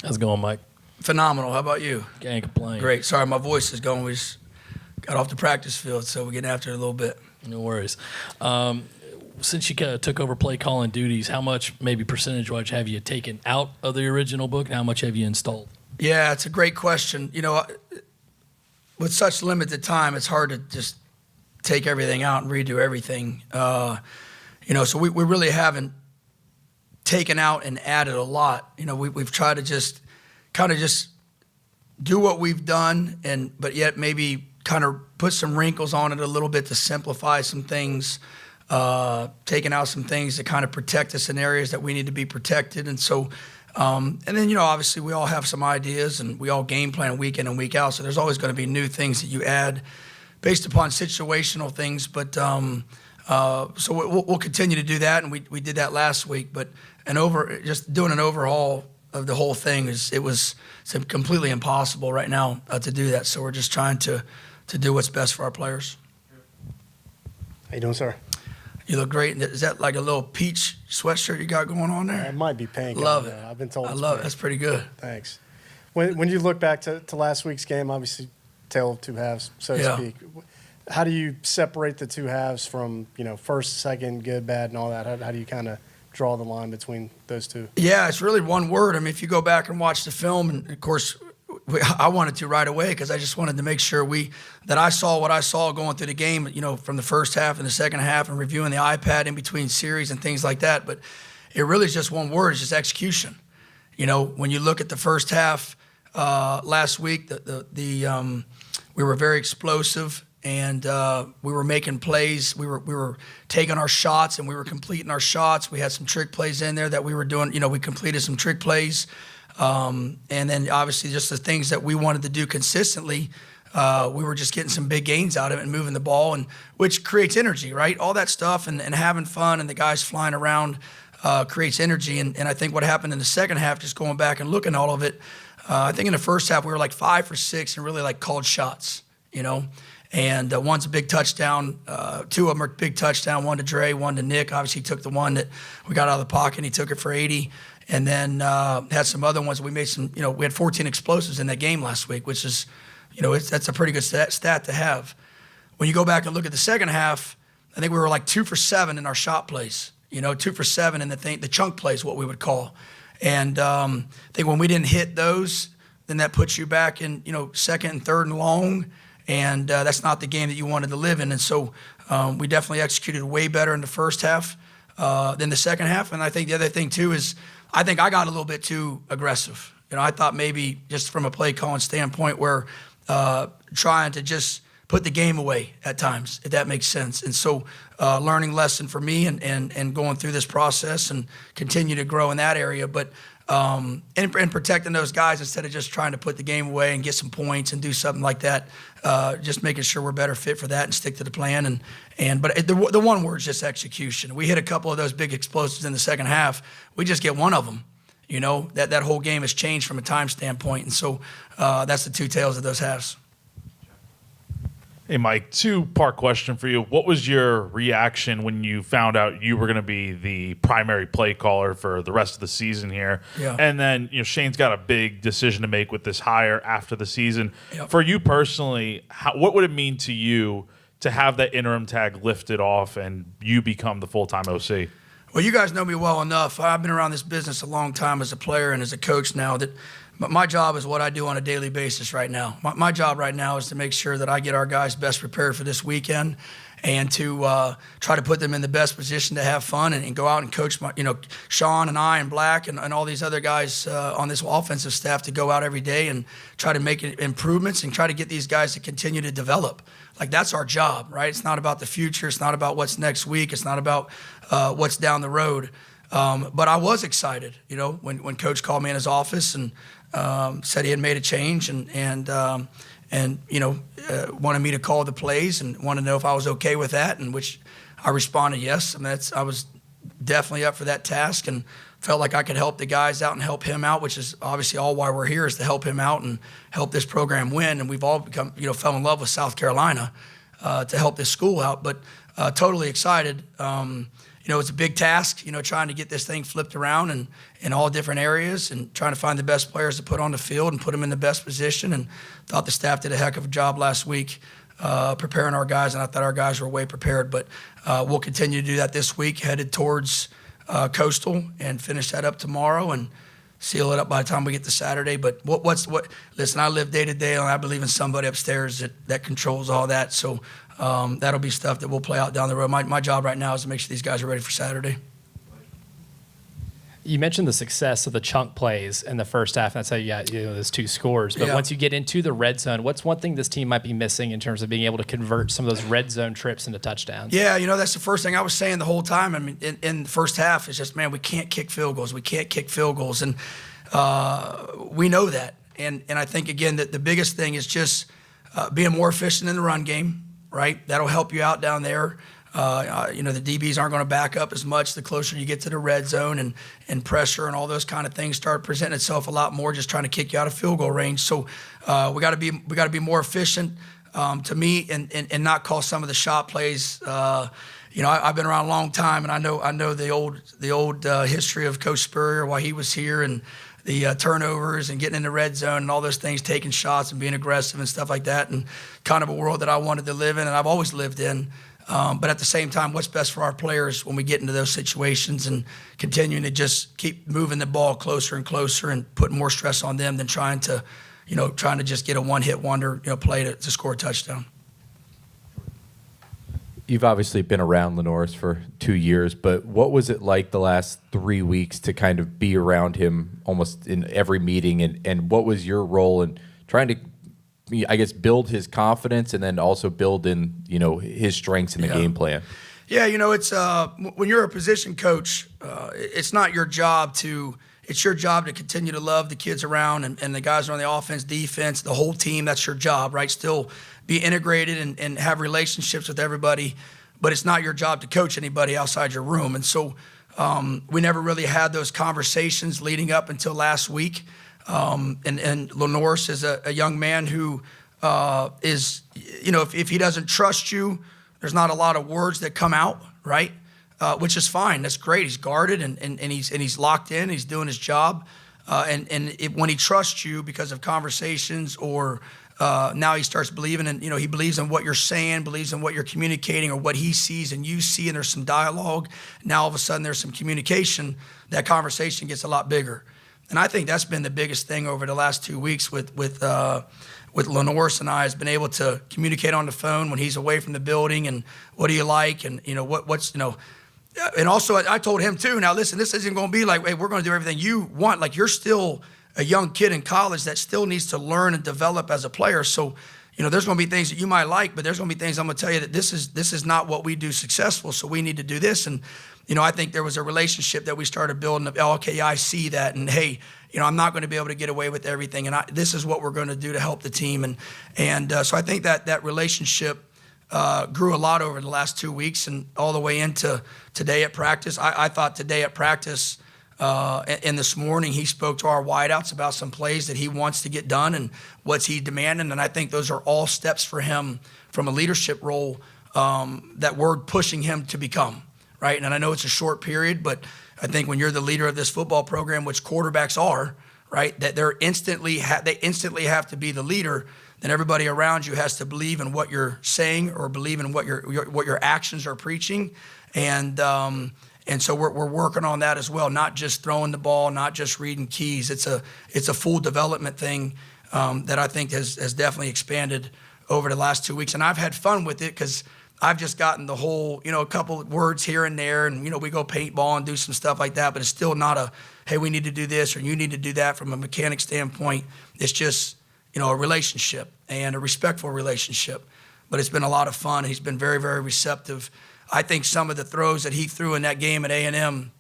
How's it going, Mike? Phenomenal. How about you? Can't complain. Great. Sorry, my voice is going. We just got off the practice field, so we're getting after it a little bit. No worries. Since you took over play calling duties, how much, maybe percentage-wise, have you taken out of the original book, and how much have you installed? Yeah, it's a great question. You know, with such limited time, it's hard to just take everything out and redo everything. You know, so we really haven't taken out and added a lot. You know, we've tried to just kind of just do what we've done, but yet maybe kind of put some wrinkles on it a little bit to simplify some things, taking out some things to kind of protect us in areas that we need to be protected. And so, and then, you know, obviously we all have some ideas and we all game plan week in and week out. So there's always going to be new things that you add based upon situational things. But so we'll continue to do that. And we did that last week, but just doing an overhaul of the whole thing was completely impossible right now to do that. So we're just trying to do what's best for our players. How you doing, sir? You look great. Is that like a little peach sweatshirt you got going on there? It might be pink. Love it. I've been told. I love it. That's pretty good. Thanks. When you look back to last week's game, obviously tale of two halves, so to speak. How do you separate the two halves from, you know, first, second, good, bad, and all that? How do you kind of draw the line between those two? Yeah, it's really one word. I mean, if you go back and watch the film, and of course, I wanted to right away because I just wanted to make sure that I saw what I saw going through the game, you know, from the first half and the second half and reviewing the iPad in between series and things like that. But it really is just one word. It's just execution. You know, when you look at the first half last week, we were very explosive. And we were making plays. We were taking our shots, and we were completing our shots. We had some trick plays in there that we were doing. You know, we completed some trick plays. And then, obviously, just the things that we wanted to do consistently, we were just getting some big gains out of it and moving the ball, and which creates energy, right? All that stuff and having fun and the guys flying around creates energy. And I think what happened in the second half, just going back and looking at all of it, I think in the first half we were like 5 for 6 and really like called shots, you know. And one's a big touchdown. Two of them are big touchdown. One to Dre, one to Nick. Obviously, he took the one that we got out of the pocket, and he took it for 80. And then had some other ones. We made some, you know, we had 14 explosives in that game last week, which is, you know, that's a pretty good stat to have. When you go back and look at the second half, I think we were like 2 for 7 in our shot plays. You know, 2 for 7 in the chunk plays, what we would call. And I think when we didn't hit those, then that puts you back in, you know, second and third and long. And that's not the game that you wanted to live in. And so we definitely executed way better in the first half than the second half. And I think the other thing, too, is I think I got a little bit too aggressive. You know, I thought maybe just from a play calling standpoint where trying to just put the game away at times, if that makes sense. And so learning lesson for me and going through this process and continue to grow in that area. But and protecting those guys instead of just trying to put the game away and get some points and do something like that, just making sure we're better fit for that and stick to the plan. But the one word is just execution. We hit a couple of those big explosives in the second half. We just get one of them. You know, that whole game has changed from a time standpoint. And so that's the two tails of those halves. Hey, Mike, two-part question for you. What was your reaction when you found out you were going to be the primary play caller for the rest of the season here? Yeah. And then, you know, Shane's got a big decision to make with this hire after the season. Yep. For you personally, what would it mean to you to have that interim tag lifted off and you become the full-time OC? Well, you guys know me well enough. I've been around this business a long time as a player and as a coach now that my job is what I do on a daily basis right now. My job right now is to make sure that I get our guys best prepared for this weekend and to try to put them in the best position to have fun and go out and coach Sean and I and Black and all these other guys on this offensive staff to go out every day and try to make improvements and try to get these guys to continue to develop. Like, that's our job, right? It's not about the future. It's not about what's next week. It's not about what's down the road. But I was excited, you know, when Coach called me in his office and said he had made a change and you know, wanted me to call the plays and wanted to know if I was okay with that, and which I responded yes. I mean, I was definitely up for that task and felt like I could help the guys out and help him out, which is obviously all why we're here, is to help him out and help this program win. And we've all become, you know, fell in love with South Carolina to help this school out, but totally excited. You it's a big task, trying to get this thing flipped around and in all different areas and trying to find the best players to put on the field and put them in the best position. And thought the staff did a heck of a job last week preparing our guys, and I thought our guys were way prepared. But we'll continue to do that this week, headed towards Coastal, and finish that up tomorrow and seal it up by the time we get to Saturday. But listen, I live day to day, and I believe in somebody upstairs that controls all that. So that'll be stuff that we'll play out down the road. My job right now is to make sure these guys are ready for Saturday. You mentioned the success of the chunk plays in the first half. That's how you got those 2 scores. But once you get into the red zone, what's one thing this team might be missing in terms of being able to convert some of those red zone trips into touchdowns? Yeah, that's the first thing I was saying the whole time. I mean, in the first half, it's just, man, we can't kick field goals. We can't kick field goals. And we know that. And I think, again, that the biggest thing is just being more efficient in the run game, right? That'll help you out down there. The DBs aren't going to back up as much the closer you get to the red zone, and pressure and all those kind of things start presenting itself a lot more, just trying to kick you out of field goal range. So we got to be more efficient to me and not call some of the shot plays. I've been around a long time, and I know the old history of Coach Spurrier while he was here, and the turnovers and getting in the red zone and all those things, taking shots and being aggressive and stuff like that, and kind of a world that I wanted to live in and I've always lived in. But at the same time, what's best for our players when we get into those situations, and continuing to just keep moving the ball closer and closer and putting more stress on them than trying to just get a one-hit wonder, play to score a touchdown. You've obviously been around Lenore's for 2 years, but what was it like the last 3 weeks to kind of be around him almost in every meeting, and what was your role in trying to, I guess, build his confidence and then also build in, his strengths in the game plan? Yeah, it's when you're a position coach, it's not your job it's your job to continue to love the kids around and the guys on the offense, defense, the whole team. That's your job, right? Still be integrated and have relationships with everybody, but it's not your job to coach anybody outside your room. And so we never really had those conversations leading up until last week. And Lenore's is a young man who is, if he doesn't trust you, there's not a lot of words that come out, right? Which is fine. That's great. He's guarded and he's locked in. He's doing his job. When he trusts you because of conversations or now he starts believing in, he believes in what you're saying, believes in what you're communicating or what he sees and you see, and there's some dialogue. Now all of a sudden there's some communication. That conversation gets a lot bigger. And I think that's been the biggest thing over the last 2 weeks with Lenore's and I, has been able to communicate on the phone when he's away from the building, and what do you like, and what's and also I told him too, now listen, this isn't going to be like, hey, we're going to do everything you want. Like, you're still a young kid in college that still needs to learn and develop as a player. So there's going to be things that you might like, but there's going to be things I'm going to tell you that this is not what we do successful. So we need to do this. And I think there was a relationship that we started building of, okay, I see that, and hey, I'm not going to be able to get away with everything, and this is what we're going to do to help the team. And so I think that relationship grew a lot over the last 2 weeks and all the way into today at practice. I thought today at practice and this morning he spoke to our wideouts about some plays that he wants to get done and what's he demanding, and I think those are all steps for him from a leadership role that we're pushing him to become. Right, and I know it's a short period, but I think when you're the leader of this football program, which quarterbacks are, right, that they instantly have to be the leader. Then everybody around you has to believe in what you're saying or believe in what your actions are preaching, and so we're working on that as well. Not just throwing the ball, not just reading keys. It's a full development thing that I think has definitely expanded over the last 2 weeks, and I've had fun with it because I've just gotten the whole, a couple of words here and there, and, we go paintball and do some stuff like that, but it's still not a, hey, we need to do this or you need to do that from a mechanic standpoint. It's just, a relationship and a respectful relationship. But it's been a lot of fun. He's been very, very receptive. I think some of the throws that he threw in that game at A&M,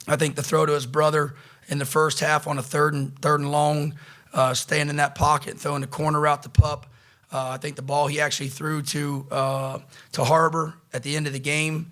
I think the throw to his brother in the first half on a third and long, staying in that pocket, throwing the corner route to Pup. I think the ball he actually threw to Harbor at the end of the game,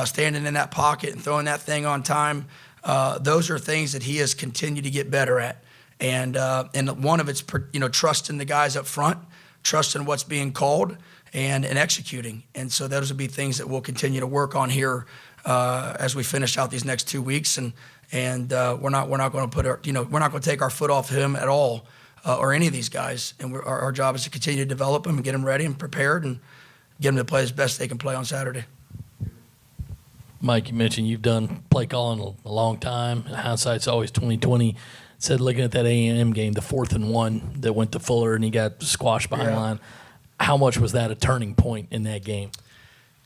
standing in that pocket and throwing that thing on time, those are things that he has continued to get better at. And one of it's, trusting the guys up front, trusting what's being called, and executing. And so those will be things that we'll continue to work on here as we finish out these next 2 weeks, and we're not going to put we're not going to take our foot off him at all, or any of these guys. And our job is to continue to develop them and get them ready and prepared and get them to play as best they can play on Saturday. Mike, you mentioned you've done play calling a long time. Hindsight's always 20/20. Said looking at that A&M game, the 4th and 1 that went to Fuller and he got squashed behind the line. How much was that a turning point in that game?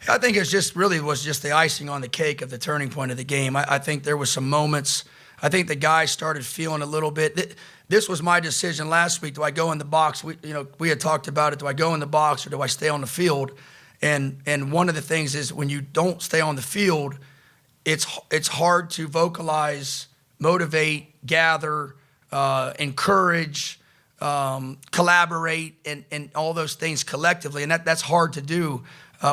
I think it's just really was just the icing on the cake of the turning point of the game. I think there was some moments. I think the guys started feeling a little bit. This was my decision last week. Do I go in the box? We had talked about it. Do I go in the box or do I stay on the field? And one of the things is when you don't stay on the field, it's hard to vocalize, motivate, gather, encourage, collaborate, and all those things collectively. And that's hard to do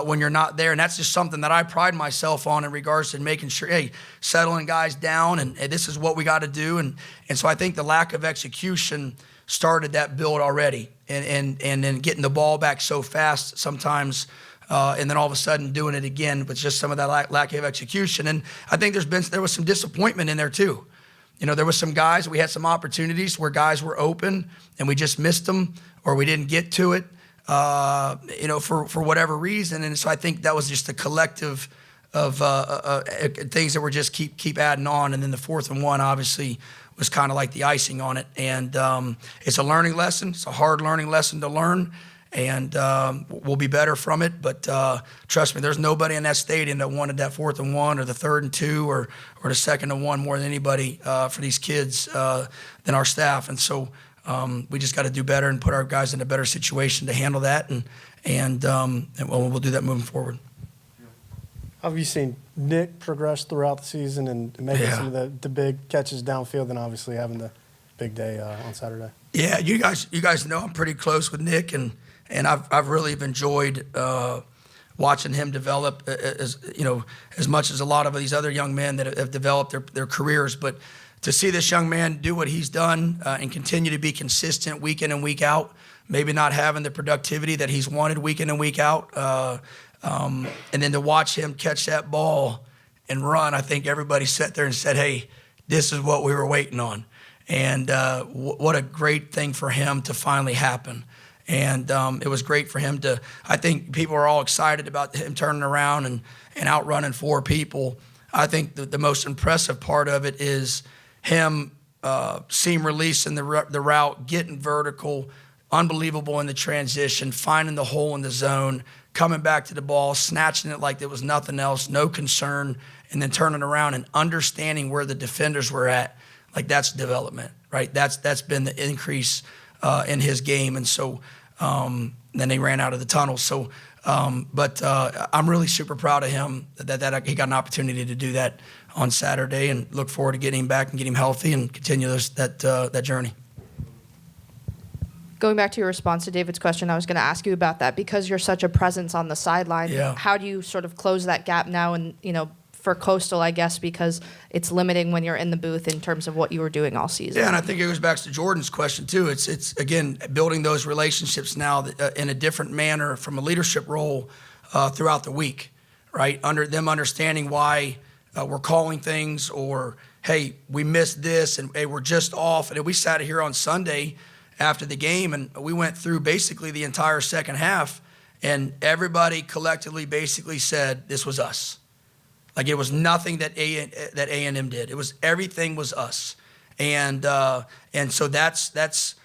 when you're not there. And that's just something that I pride myself on in regards to making sure, hey, settling guys down, and this is what we got to do. And so I think the lack of execution started that build already. And then getting the ball back so fast sometimes, and then all of a sudden doing it again with just some of that lack of execution. And I think there was some disappointment in there too. There was some guys, we had some opportunities where guys were open and we just missed them or we didn't get to it, for whatever reason. And so I think that was just a collective of things that were just keep adding on. And then the 4th and 1 obviously was kind of like the icing on it. And it's a learning lesson. It's a hard learning lesson to learn. And we'll be better from it. But trust me, there's nobody in that stadium that wanted that 4th and 1 or the 3rd and 2 or the 2nd and 1 more than anybody for these kids than our staff. And so we just got to do better and put our guys in a better situation to handle that. And we'll do that moving forward. How have you seen Nick progress throughout the season and making some of the big catches downfield and obviously having the big day on Saturday? Yeah, you guys know I'm pretty close with Nick, and I've really enjoyed watching him develop as much as a lot of these other young men that have developed their careers. But to see this young man do what he's done and continue to be consistent week in and week out, maybe not having the productivity that he's wanted week in and week out, and then to watch him catch that ball and run, I think everybody sat there and said, hey, this is what we were waiting on. And what a great thing for him to finally happen. And it was great for him to, I think people are all excited about him turning around and outrunning 4 people. I think the most impressive part of it is him seam releasing the route, getting vertical, unbelievable in the transition, finding the hole in the zone, coming back to the ball, snatching it like there was nothing else, no concern, and then turning around and understanding where the defenders were at. Like that's development, right? That's been the increase in his game. And so then he ran out of the tunnel. So, but I'm really super proud of him that he got an opportunity to do that on Saturday, and look forward to getting him back and getting him healthy and continue that journey. Going back to your response to David's question, I was going to ask you about that because you're such a presence on the sideline. Yeah. How do you sort of close that gap now? And for Coastal, I guess, because it's limiting when you're in the booth in terms of what you were doing all season. Yeah, and I think it goes back to Jordan's question too. It's again building those relationships now in a different manner from a leadership role throughout the week, right? Under them understanding why we're calling things, or hey, we missed this, and hey, we're just off. And we sat here on Sunday after the game, and we went through basically the entire second half, and everybody collectively basically said this was us. Like it was nothing that A&M did. It was everything was us, and so that's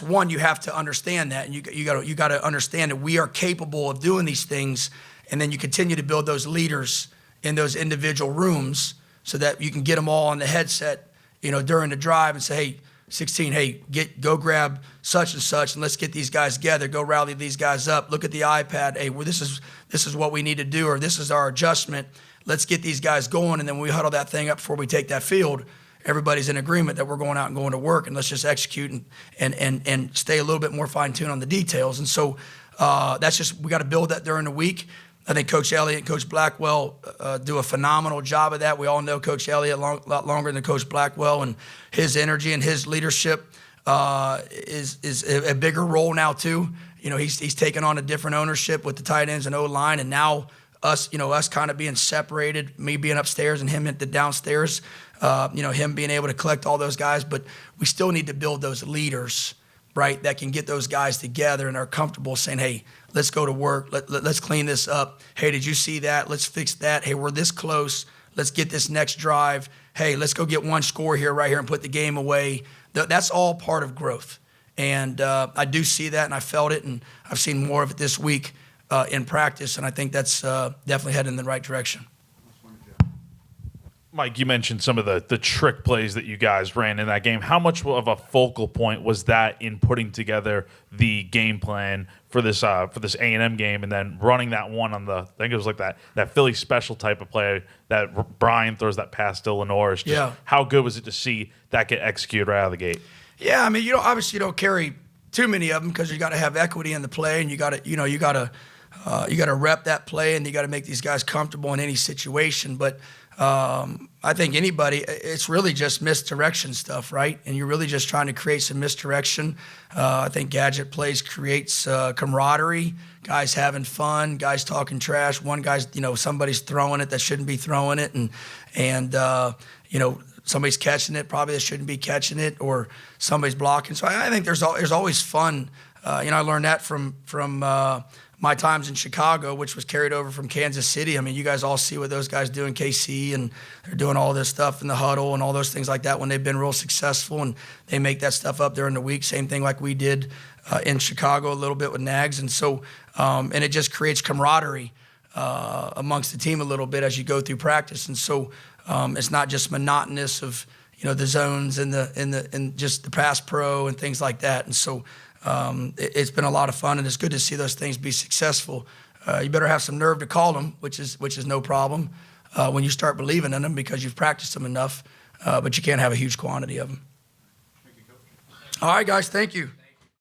one, you have to understand that, and you got to understand that we are capable of doing these things, and then you continue to build those leaders in those individual rooms so that you can get them all on the headset, during the drive and say, hey, 16, hey, go grab such and such, and let's get these guys together. Go rally these guys up. Look at the iPad. Hey, well, this is what we need to do, or this is our adjustment. Let's get these guys going, and then when we huddle that thing up before we take that field, everybody's in agreement that we're going out and going to work, and let's just execute and stay a little bit more fine-tuned on the details. And so that's just, we got to build that during the week. I think Coach Elliott and Coach Blackwell do a phenomenal job of that. We all know Coach Elliott a lot longer than Coach Blackwell, and his energy and his leadership is a bigger role now too. He's taken on a different ownership with the tight ends and O-line, and now us kind of being separated, me being upstairs and him at the downstairs, him being able to collect all those guys. But we still need to build those leaders, right, that can get those guys together and are comfortable saying, hey, let's go to work. Let's clean this up. Hey, did you see that? Let's fix that. Hey, we're this close. Let's get this next drive. Hey, let's go get one score here, right here, and put the game away. That's all part of growth. And I do see that, and I felt it, and I've seen more of it this week in practice, and I think that's definitely heading in the right direction. Mike, you mentioned some of the trick plays that you guys ran in that game. How much of a focal point was that in putting together the game plan for this A&M game, and then running that one on I think it was like that Philly special type of play that Brian throws that pass to Lenore. Yeah. How good was it to see that get executed right out of the gate? Yeah, I mean, obviously you don't carry too many of them because you got to have equity in the play, and you got to rep that play, and you got to make these guys comfortable in any situation. But I think it's really just misdirection stuff, right? And you're really just trying to create some misdirection. I think gadget plays creates camaraderie, guys having fun, guys talking trash. One guy's, somebody's throwing it that shouldn't be throwing it, and somebody's catching it probably that shouldn't be catching it, or somebody's blocking. So I think there's always fun. I learned that from my times in Chicago, which was carried over from Kansas City. I mean, you guys all see what those guys do in KC, and they're doing all this stuff in the huddle and all those things like that when they've been real successful, and they make that stuff up during the week. Same thing like we did in Chicago a little bit with Nags. And so, and it just creates camaraderie amongst the team a little bit as you go through practice. And so it's not just monotonous of, the zones and just the pass pro and things like that. And so it's been a lot of fun, and it's good to see those things be successful. You better have some nerve to call them, which is no problem when you start believing in them because you've practiced them enough, but you can't have a huge quantity of them. All right, guys, thank you.